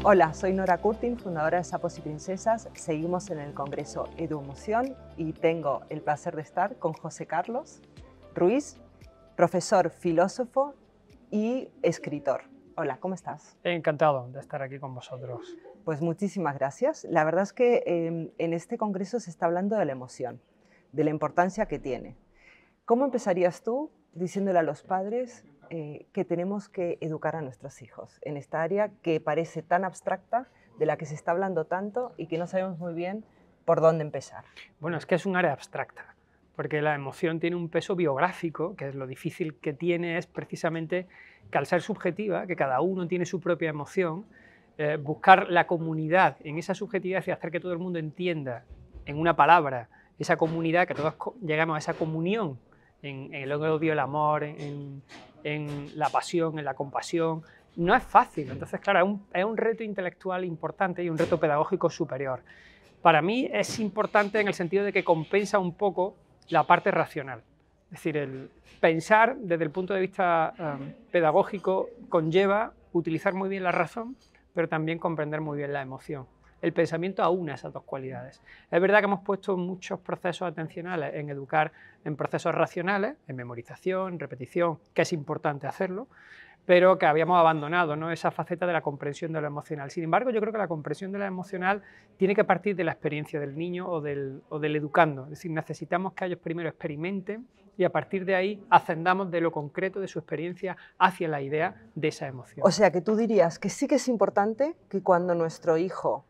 Hola, soy Nora Curtin, fundadora de Sapos y Princesas. Seguimos en el Congreso EduEmoción y tengo el placer de estar con José Carlos Ruiz, profesor, filósofo y escritor. Hola, ¿cómo estás? Encantado de estar aquí con vosotros. Pues muchísimas gracias. La verdad es que en este congreso se está hablando de la emoción, de la importancia que tiene. ¿Cómo empezarías tú diciéndole a los padres que tenemos que educar a nuestros hijos en esta área que parece tan abstracta, de la que se está hablando tanto y que no sabemos muy bien por dónde empezar? Bueno, es que es un área abstracta, porque la emoción tiene un peso biográfico, que es lo difícil que tiene es precisamente que al ser subjetiva, que cada uno tiene su propia emoción, buscar la comunidad en esa subjetividad y hacer que todo el mundo entienda en una palabra esa comunidad, que todos llegamos a esa comunión en el odio, el amor, en la pasión, en la compasión, no es fácil. Entonces, claro, es un reto intelectual importante y un reto pedagógico superior. Para mí es importante en el sentido de que compensa un poco la parte racional. Es decir, el pensar desde el punto de vista pedagógico conlleva utilizar muy bien la razón, pero también comprender muy bien la emoción. El pensamiento aúna esas dos cualidades. Es verdad que hemos puesto muchos procesos atencionales en educar en procesos racionales, en memorización, en repetición, que es importante hacerlo, pero que habíamos abandonado, ¿no?, esa faceta de la comprensión de lo emocional. Sin embargo, yo creo que la comprensión de lo emocional tiene que partir de la experiencia del niño o del educando. Es decir, necesitamos que ellos primero experimenten y a partir de ahí ascendamos de lo concreto de su experiencia hacia la idea de esa emoción. O sea, que tú dirías que sí que es importante que cuando nuestro hijo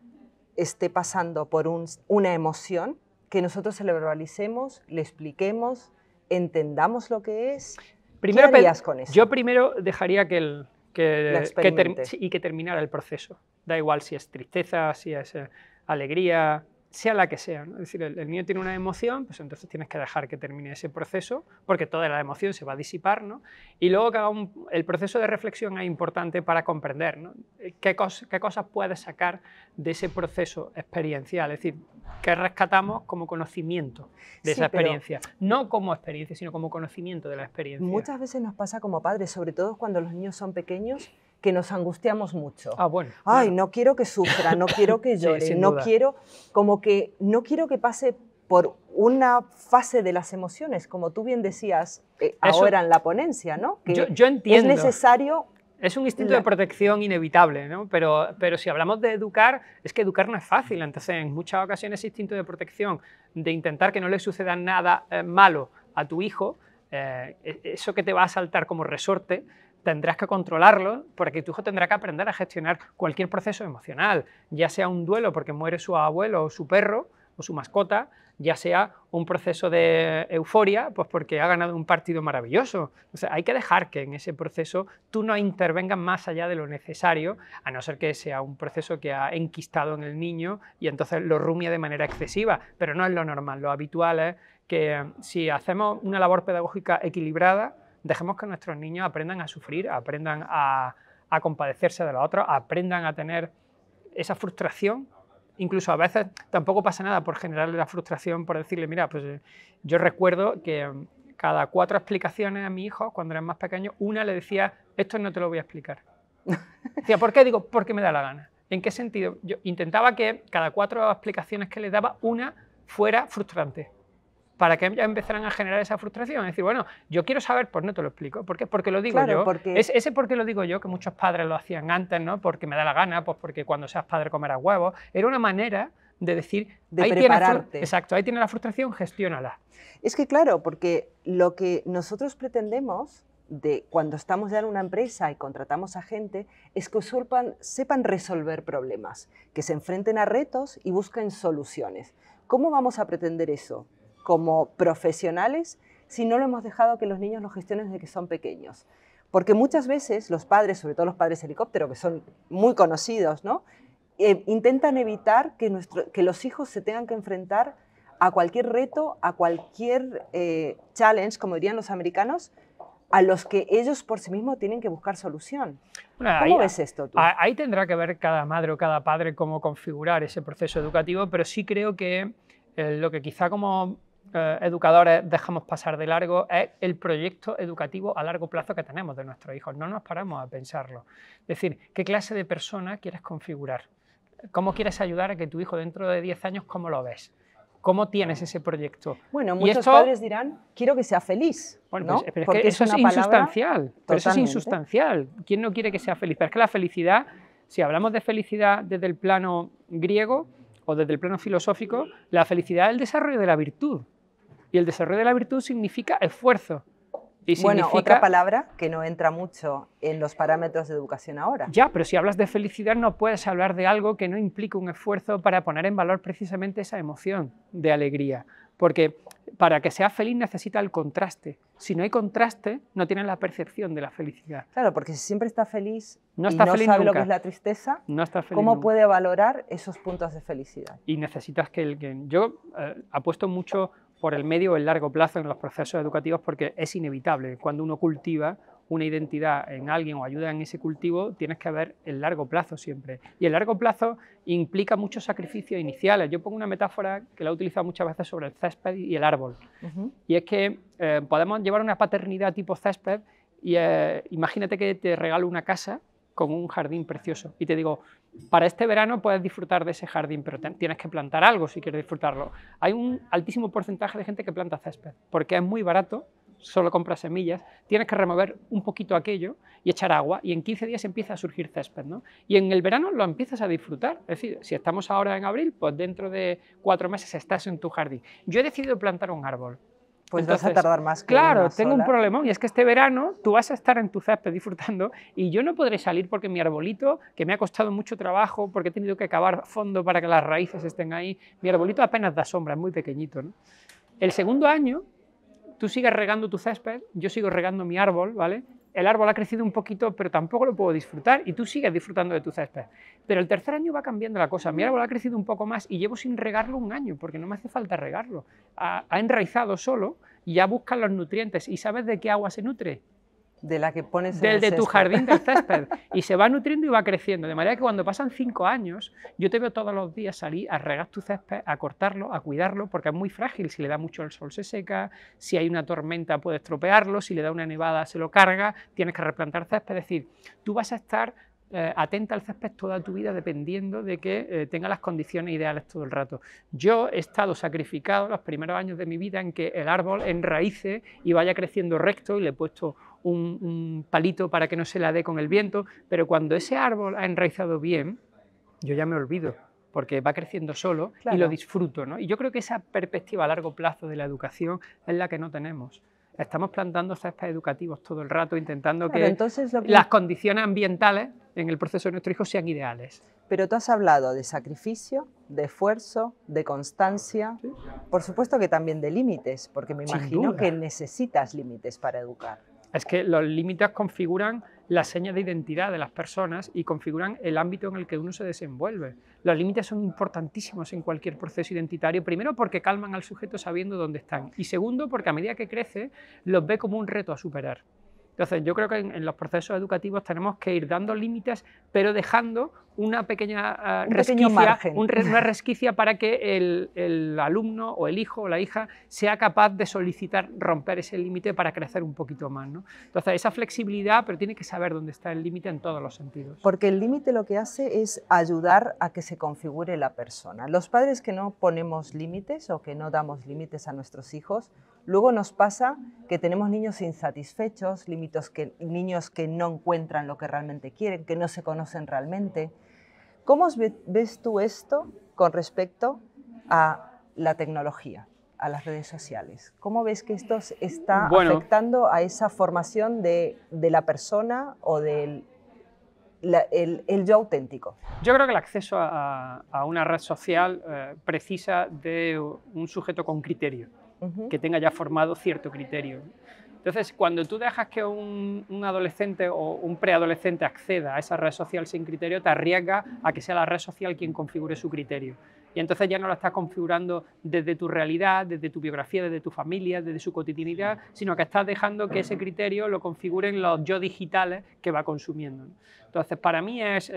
esté pasando por una emoción, que nosotros se lo verbalicemos, le expliquemos, entendamos lo que es. Primero, ¿Qué harías con eso? Yo primero dejaría que terminara el proceso. Da igual si es tristeza, si es alegría, sea la que sea, ¿no? Es decir, el niño tiene una emoción, pues entonces tienes que dejar que termine ese proceso, porque toda la emoción se va a disipar, ¿no? Y luego que haga el proceso de reflexión es importante para comprender, ¿no?, qué cosas puedes sacar de ese proceso experiencial, es decir, qué rescatamos como conocimiento de esa experiencia, no como experiencia, sino como conocimiento de la experiencia. Muchas veces nos pasa como padres, sobre todo cuando los niños son pequeños, que nos angustiamos mucho. Bueno, ay, claro. No quiero que sufra, no quiero que llore, Sí, no quiero que pase por una fase de las emociones, como tú bien decías ahora en la ponencia, ¿no? Que yo entiendo. Es necesario. Es un instinto de protección inevitable, ¿no? Pero si hablamos de educar, es que educar no es fácil. Entonces, en muchas ocasiones, ese instinto de protección, de intentar que no le suceda nada malo a tu hijo, eso que te va a saltar como resorte, tendrás que controlarlo, porque tu hijo tendrá que aprender a gestionar cualquier proceso emocional, ya sea un duelo porque muere su abuelo o su perro o su mascota, ya sea un proceso de euforia, pues porque ha ganado un partido maravilloso. O sea, hay que dejar que en ese proceso tú no intervengas más allá de lo necesario, a no ser que sea un proceso que ha enquistado en el niño y entonces lo rumia de manera excesiva, pero no es lo normal. Lo habitual es que si hacemos una labor pedagógica equilibrada, dejemos que nuestros niños aprendan a sufrir, aprendan a compadecerse de los otros, aprendan a tener esa frustración. Incluso a veces tampoco pasa nada por generarle la frustración, por decirle, mira, pues yo recuerdo que cada 4 explicaciones a mi hijo, cuando era más pequeño, una le decía, esto no te lo voy a explicar. Decía, ¿por qué? Digo, porque me da la gana. ¿En qué sentido? Yo intentaba que cada 4 explicaciones que le daba, una fuera frustrante, para que ya empezaran a generar esa frustración. Es decir, bueno, yo quiero saber, pues no te lo explico. ¿Por qué? Porque lo digo yo. Ese porque lo digo yo, que muchos padres lo hacían antes, ¿no? Porque me da la gana, pues porque cuando seas padre comerás huevos. Era una manera de decir, de prepararte. Exacto, ahí tienes la frustración, gestiónala. Es que claro, porque lo que nosotros pretendemos cuando estamos ya en una empresa y contratamos a gente, es que sepan resolver problemas, que se enfrenten a retos y busquen soluciones. ¿Cómo vamos a pretender eso como profesionales si no lo hemos dejado que los niños lo gestionen desde que son pequeños? Porque muchas veces los padres, sobre todo los padres helicóptero, que son muy conocidos, ¿no?, intentan evitar que los hijos se tengan que enfrentar a cualquier reto, a cualquier challenge, como dirían los americanos, a los que ellos por sí mismos tienen que buscar solución. Bueno, ¿cómo ves esto tú? Ahí tendrá que ver cada madre o cada padre cómo configurar ese proceso educativo, pero sí creo que lo que quizá como educadores dejamos pasar de largo es el proyecto educativo a largo plazo que tenemos de nuestros hijos. No nos paramos a pensarlo. Es decir, ¿qué clase de persona quieres configurar? ¿Cómo quieres ayudar a que tu hijo dentro de 10 años, cómo lo ves? ¿Cómo tienes ese proyecto? Bueno, muchos padres dirán, quiero que sea feliz, bueno, ¿no? Pero es que eso es insustancial. Pero eso es insustancial. ¿Quién no quiere que sea feliz? Pero es que la felicidad, si hablamos de felicidad desde el plano griego o desde el plano filosófico, la felicidad es el desarrollo de la virtud. Y el desarrollo de la virtud significa esfuerzo. Y bueno, otra palabra que no entra mucho en los parámetros de educación ahora. Ya, pero si hablas de felicidad no puedes hablar de algo que no implique un esfuerzo para poner en valor precisamente esa emoción de alegría. Porque para que seas feliz necesita el contraste. Si no hay contraste, no tienes la percepción de la felicidad. Claro, porque si siempre está feliz no y no sabe nunca lo que es la tristeza, no está feliz ¿cómo nunca puede valorar esos puntos de felicidad? Y necesitas yo apuesto mucho por el medio o el largo plazo en los procesos educativos porque es inevitable. Cuando uno cultiva una identidad en alguien o ayuda en ese cultivo, tienes que ver el largo plazo siempre. Y el largo plazo implica muchos sacrificios iniciales. Yo pongo una metáfora que la he utilizado muchas veces sobre el césped y el árbol. Y es que podemos llevar una paternidad tipo césped y imagínate que te regalo una casa con un jardín precioso y te digo, para este verano puedes disfrutar de ese jardín, pero tienes que plantar algo si quieres disfrutarlo. Hay un altísimo porcentaje de gente que planta césped, porque es muy barato, solo compras semillas, tienes que remover un poquito aquello y echar agua, y en 15 días empieza a surgir césped, ¿no? Y en el verano lo empiezas a disfrutar, es decir, si estamos ahora en abril, pues dentro de 4 meses estás en tu jardín. Yo he decidido plantar un árbol. Pues entonces, vas a tardar más que claro, tengo un problemón y es que este verano tú vas a estar en tu césped disfrutando y yo no podré salir porque mi arbolito, que me ha costado mucho trabajo, porque he tenido que cavar fondo para que las raíces estén ahí, mi arbolito apenas da sombra, es muy pequeñito, ¿no? El segundo año, tú sigues regando tu césped, yo sigo regando mi árbol, ¿vale? El árbol ha crecido un poquito, pero tampoco lo puedo disfrutar y tú sigues disfrutando de tu césped. Pero el tercer año va cambiando la cosa. Mi árbol ha crecido un poco más y llevo sin regarlo un año, porque no me hace falta regarlo. Ha enraizado solo y ya buscan los nutrientes. ¿Y sabes de qué agua se nutre? De la que pones en el césped. De tu jardín del césped. Y se va nutriendo y va creciendo. De manera que cuando pasan 5 años, yo te veo todos los días salir a regar tu césped, a cortarlo, a cuidarlo, porque es muy frágil. Si le da mucho el sol se seca, si hay una tormenta puede estropearlo, si le da una nevada se lo carga, tienes que replantar césped. Es decir, tú vas a estar atenta al césped toda tu vida dependiendo de que tenga las condiciones ideales todo el rato. Yo he estado sacrificado los primeros años de mi vida en que el árbol enraíce y vaya creciendo recto y le he puesto un palito para que no se la dé con el viento, pero cuando ese árbol ha enraizado bien, yo ya me olvido, porque va creciendo solo, claro, y lo disfruto, ¿no? Y yo creo que esa perspectiva a largo plazo de la educación es la que no tenemos. Estamos plantando céspedes educativos todo el rato, intentando que las condiciones ambientales en el proceso de nuestro hijo sean ideales. Pero tú has hablado de sacrificio, de esfuerzo, de constancia, ¿sí? Por supuesto que también de límites, porque me imagino que necesitas límites para educar. Es que los límites configuran la seña de identidad de las personas y configuran el ámbito en el que uno se desenvuelve. Los límites son importantísimos en cualquier proceso identitario, primero porque calman al sujeto sabiendo dónde están y segundo porque a medida que crece los ve como un reto a superar. Entonces yo creo que en los procesos educativos tenemos que ir dando límites pero dejando una pequeña resquicia, una resquicia para que el alumno o el hijo o la hija sea capaz de solicitar romper ese límite para crecer un poquito más, ¿no? Entonces esa flexibilidad, pero tiene que saber dónde está el límite en todos los sentidos. Porque el límite lo que hace es ayudar a que se configure la persona. Los padres que no ponemos límites o que no damos límites a nuestros hijos, luego nos pasa que tenemos niños insatisfechos, niños que no encuentran lo que realmente quieren, que no se conocen realmente. ¿Cómo ves tú esto con respecto a la tecnología, a las redes sociales? ¿Cómo ves que esto está afectando a esa formación de la persona o del el yo auténtico? Yo creo que el acceso a una red social precisa de un sujeto con criterio, que tenga ya formado cierto criterio. Entonces, cuando tú dejas que un adolescente o un preadolescente acceda a esa red social sin criterio, te arriesgas a que sea la red social quien configure su criterio. y entonces ya no la estás configurando desde tu realidad, desde tu biografía, desde tu familia, desde su cotidianidad, sino que estás dejando que ese criterio lo configuren los yo digitales que va consumiendo. Entonces, para mí es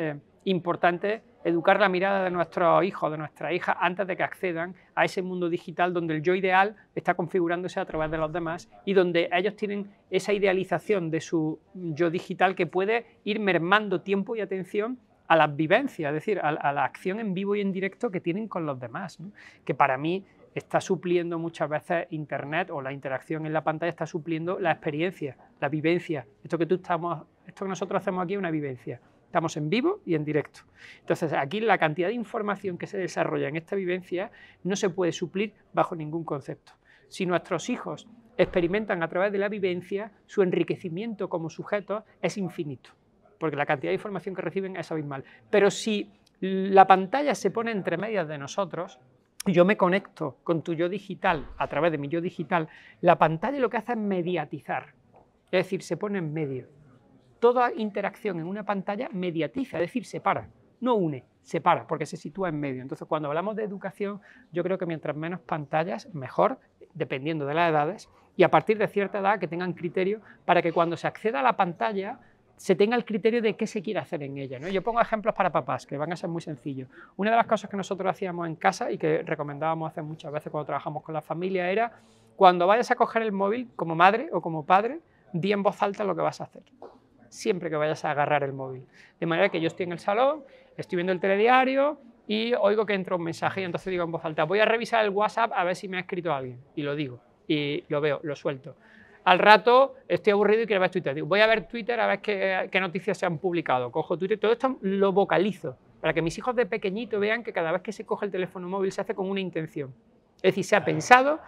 importante educar la mirada de nuestros hijos, de nuestras hijas, antes de que accedan a ese mundo digital donde el yo ideal está configurándose a través de los demás y donde ellos tienen esa idealización de su yo digital que puede ir mermando tiempo y atención a las vivencias, es decir, a la acción en vivo y en directo que tienen con los demás, ¿no? Que para mí está supliendo muchas veces Internet, o la interacción en la pantalla está supliendo la experiencia, la vivencia. Esto que nosotros hacemos aquí es una vivencia. Estamos en vivo y en directo. Entonces, aquí la cantidad de información que se desarrolla en esta vivencia no se puede suplir bajo ningún concepto. Si nuestros hijos experimentan a través de la vivencia, su enriquecimiento como sujetos es infinito, porque la cantidad de información que reciben es abismal. Pero si la pantalla se pone entre medias de nosotros, yo me conecto con tu yo digital a través de mi yo digital, la pantalla lo que hace es mediatizar, es decir, se pone en medio. Toda interacción en una pantalla mediatiza, es decir, separa, no une, separa, porque se sitúa en medio. Entonces, cuando hablamos de educación, yo creo que mientras menos pantallas, mejor, dependiendo de las edades, y a partir de cierta edad que tengan criterio para que cuando se acceda a la pantalla se tenga el criterio de qué se quiere hacer en ella, ¿no? Yo pongo ejemplos para papás, que van a ser muy sencillos. Una de las cosas que nosotros hacíamos en casa y que recomendábamos hacer muchas veces cuando trabajamos con la familia era, cuando vayas a coger el móvil, como madre o como padre, di en voz alta lo que vas a hacer, siempre que vayas a agarrar el móvil. De manera que yo estoy en el salón, estoy viendo el telediario y oigo que entra un mensaje y entonces digo en voz alta, voy a revisar el WhatsApp a ver si me ha escrito alguien, y lo digo, y lo veo, lo suelto. Al rato estoy aburrido y quiero ver Twitter. Digo, voy a ver Twitter a ver qué noticias se han publicado. Cojo Twitter, todo esto lo vocalizo para que mis hijos de pequeñito vean que cada vez que se coge el teléfono móvil se hace con una intención. Es decir, se ha pensado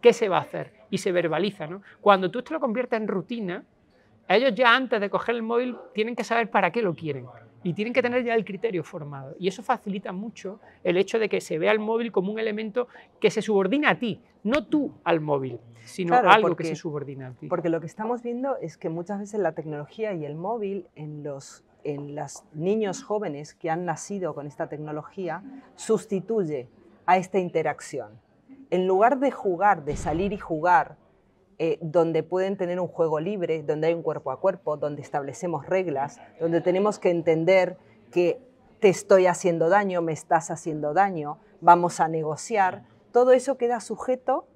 qué se va a hacer y se verbaliza, ¿no? Cuando tú esto lo conviertes en rutina, ellos ya antes de coger el móvil tienen que saber para qué lo quieren y tienen que tener ya el criterio formado. Y eso facilita mucho el hecho de que se vea el móvil como un elemento que se subordina a ti, no tú al móvil, sino claro, algo que se subordina a ti. Porque lo que estamos viendo es que muchas veces la tecnología y el móvil en los niños jóvenes que han nacido con esta tecnología sustituye a esta interacción. En lugar de jugar, de salir y jugar, donde pueden tener un juego libre, donde hay un cuerpo a cuerpo, donde establecemos reglas, donde tenemos que entender que te estoy haciendo daño, me estás haciendo daño, vamos a negociar, todo eso queda sujeto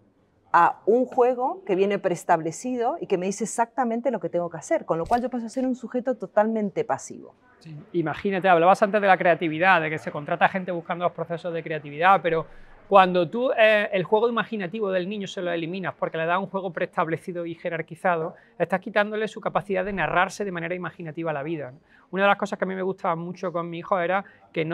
a un juego que viene preestablecido y que me dice exactamente lo que tengo que hacer, con lo cual yo paso a ser un sujeto totalmente pasivo. Sí. Imagínate, hablabas antes de la creatividad, de que se contrata gente buscando los procesos de creatividad, pero cuando tú el juego imaginativo del niño se lo eliminas porque le das un juego preestablecido y jerarquizado, estás quitándole su capacidad de narrarse de manera imaginativa la vida, ¿no? Una de las cosas que a mí me gustaba mucho con mi hijo era que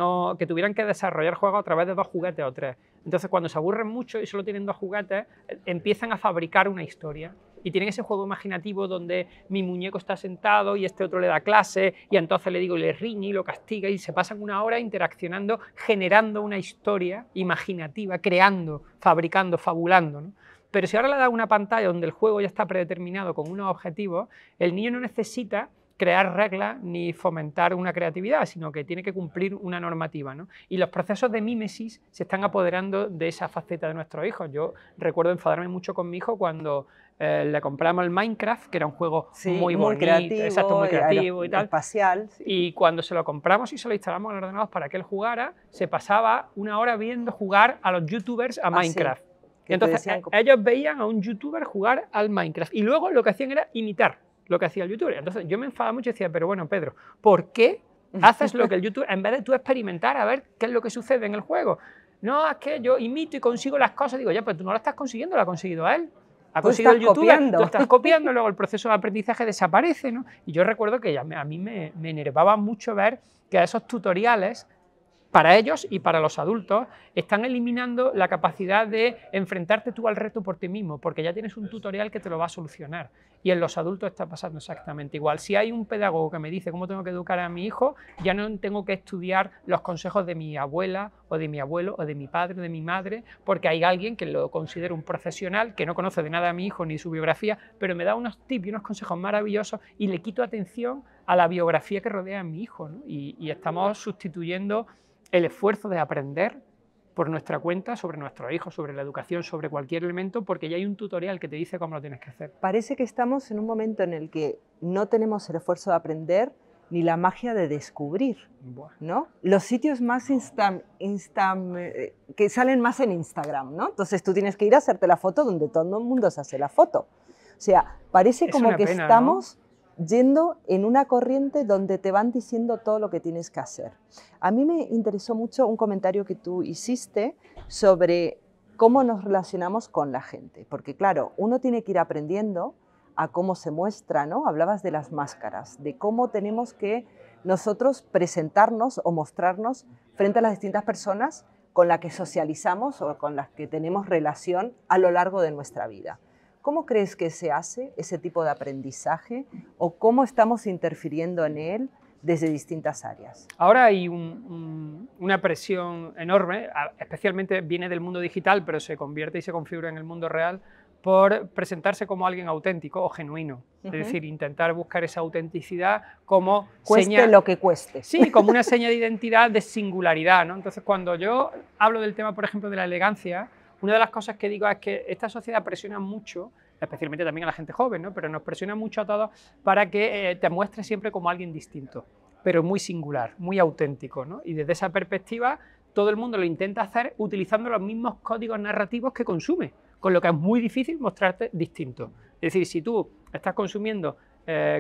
tuvieran que desarrollar juegos a través de 2 juguetes o 3. Entonces, cuando se aburren mucho y solo tienen 2 juguetes, empiezan a fabricar una historia. Y tienen ese juego imaginativo donde mi muñeco está sentado y este otro le da clase y entonces le digo y le riñe y lo castiga y se pasan 1 hora interaccionando, generando una historia imaginativa, creando, fabricando, fabulando, ¿no? Pero si ahora le das una pantalla donde el juego ya está predeterminado con unos objetivos, el niño no necesita crear reglas ni fomentar una creatividad, sino que tiene que cumplir una normativa, ¿no? Y los procesos de mímesis se están apoderando de esa faceta de nuestros hijos. Yo recuerdo enfadarme mucho con mi hijo cuando le compramos el Minecraft, que era un juego muy bonito, creativo, exacto, muy creativo y tal. Espacial. Sí. Y cuando se lo compramos y se lo instalamos en el ordenador para que él jugara, se pasaba 1 hora viendo jugar a los youtubers a Minecraft. Sí. Entonces ellos veían a un youtuber jugar al Minecraft y luego lo que hacían era imitar lo que hacía el youtuber. Entonces yo me enfadaba mucho y decía, pero bueno, Pedro, ¿por qué haces lo que el youtuber, en vez de tú experimentar a ver qué es lo que sucede en el juego? No, es que yo imito y consigo las cosas. Digo, ya, pero tú no lo estás consiguiendo, lo ha conseguido él. Ha conseguido el youtuber, tú estás copiando, luego el proceso de aprendizaje desaparece, ¿no? Y yo recuerdo que a mí me enervaba mucho ver que esos tutoriales, para ellos y para los adultos, están eliminando la capacidad de enfrentarte tú al reto por ti mismo, porque ya tienes un tutorial que te lo va a solucionar. Y en los adultos está pasando exactamente igual. Si hay un pedagogo que me dice cómo tengo que educar a mi hijo, ya no tengo que estudiar los consejos de mi abuela o de mi abuelo o de mi padre o de mi madre, porque hay alguien que lo considero un profesional, que no conoce de nada a mi hijo ni su biografía, pero me da unos tips y unos consejos maravillosos y le quito atención a la biografía que rodea a mi hijo, ¿no? Y estamos sustituyendo el esfuerzo de aprender por nuestra cuenta sobre nuestros hijos, sobre la educación, sobre cualquier elemento, porque ya hay un tutorial que te dice cómo lo tienes que hacer. Parece que estamos en un momento en el que no tenemos el esfuerzo de aprender ni la magia de descubrir, ¿no? Los sitios más que salen más en Instagram, ¿no? Entonces tú tienes que ir a hacerte la foto donde todo el mundo se hace la foto. O sea, parece como que pena, estamos yendo en una corriente donde te van diciendo todo lo que tienes que hacer. A mí me interesó mucho un comentario que tú hiciste sobre cómo nos relacionamos con la gente, porque claro, uno tiene que ir aprendiendo a cómo se muestra, ¿no? Hablabas de las máscaras, de cómo tenemos que nosotros presentarnos o mostrarnos frente a las distintas personas con las que socializamos o con las que tenemos relación a lo largo de nuestra vida. ¿Cómo crees que se hace ese tipo de aprendizaje o cómo estamos interfiriendo en él desde distintas áreas? Ahora hay una presión enorme, especialmente viene del mundo digital, pero se convierte y se configura en el mundo real, por presentarse como alguien auténtico o genuino. Es decir, intentar buscar esa autenticidad como cueste lo que cueste. Sí, como una seña de identidad, de singularidad, ¿no? Entonces, cuando yo hablo del tema, por ejemplo, de la elegancia, una de las cosas que digo es que esta sociedad presiona mucho, especialmente también a la gente joven, ¿no? Pero nos presiona mucho a todos para que te muestres siempre como alguien distinto, pero muy singular, muy auténtico, ¿no? Y desde esa perspectiva, todo el mundo lo intenta hacer utilizando los mismos códigos narrativos que consume, con lo que es muy difícil mostrarte distinto. Es decir, si tú estás consumiendo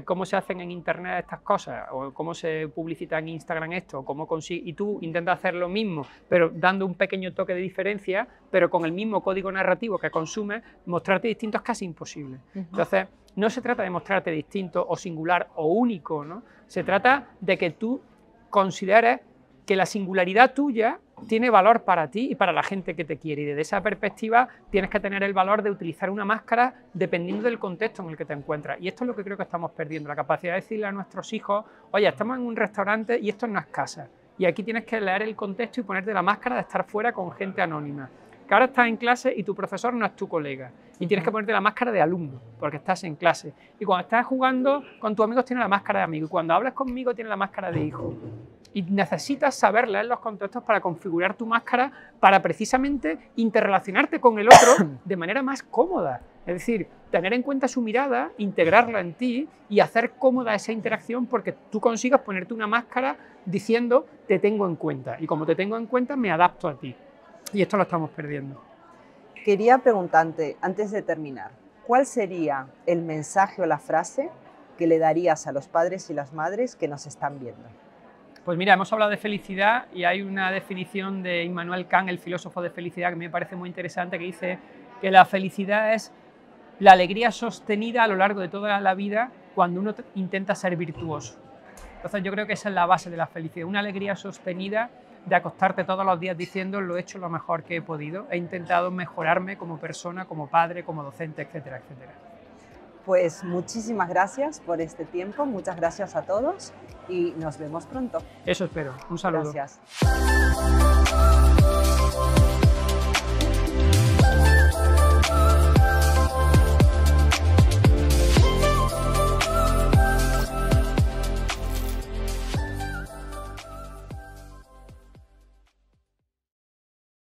cómo se hacen en internet estas cosas, o cómo se publicita en Instagram esto, y tú intentas hacer lo mismo, pero dando un pequeño toque de diferencia, pero con el mismo código narrativo que consumes, mostrarte distinto es casi imposible. Entonces, no se trata de mostrarte distinto o singular o único, ¿no? Se trata de que tú consideres que la singularidad tuya tiene valor para ti y para la gente que te quiere, y desde esa perspectiva tienes que tener el valor de utilizar una máscara dependiendo del contexto en el que te encuentras, y esto es lo que creo que estamos perdiendo, la capacidad de decirle a nuestros hijos, oye, estamos en un restaurante y esto no es casa, y aquí tienes que leer el contexto y ponerte la máscara de estar fuera con gente anónima, que ahora estás en clase y tu profesor no es tu colega, y tienes que ponerte la máscara de alumno, porque estás en clase, y cuando estás jugando con tus amigos tienes la máscara de amigo, y cuando hablas conmigo tienes la máscara de hijo. Y necesitas saber leer los contextos para configurar tu máscara, para precisamente interrelacionarte con el otro de manera más cómoda. Es decir, tener en cuenta su mirada, integrarla en ti y hacer cómoda esa interacción, porque tú consigas ponerte una máscara diciendo te tengo en cuenta, y como te tengo en cuenta me adapto a ti. Y esto lo estamos perdiendo. Quería preguntarte, antes de terminar, ¿cuál sería el mensaje o la frase que le darías a los padres y las madres que nos están viendo? Pues mira, hemos hablado de felicidad y hay una definición de Immanuel Kant, el filósofo de felicidad, que me parece muy interesante, que dice que la felicidad es la alegría sostenida a lo largo de toda la vida cuando uno intenta ser virtuoso. Entonces yo creo que esa es la base de la felicidad, una alegría sostenida de acostarte todos los días diciendo lo he hecho lo mejor que he podido, he intentado mejorarme como persona, como padre, como docente, etcétera, etcétera. Pues muchísimas gracias por este tiempo, muchas gracias a todos y nos vemos pronto. Eso espero. Un saludo. Gracias.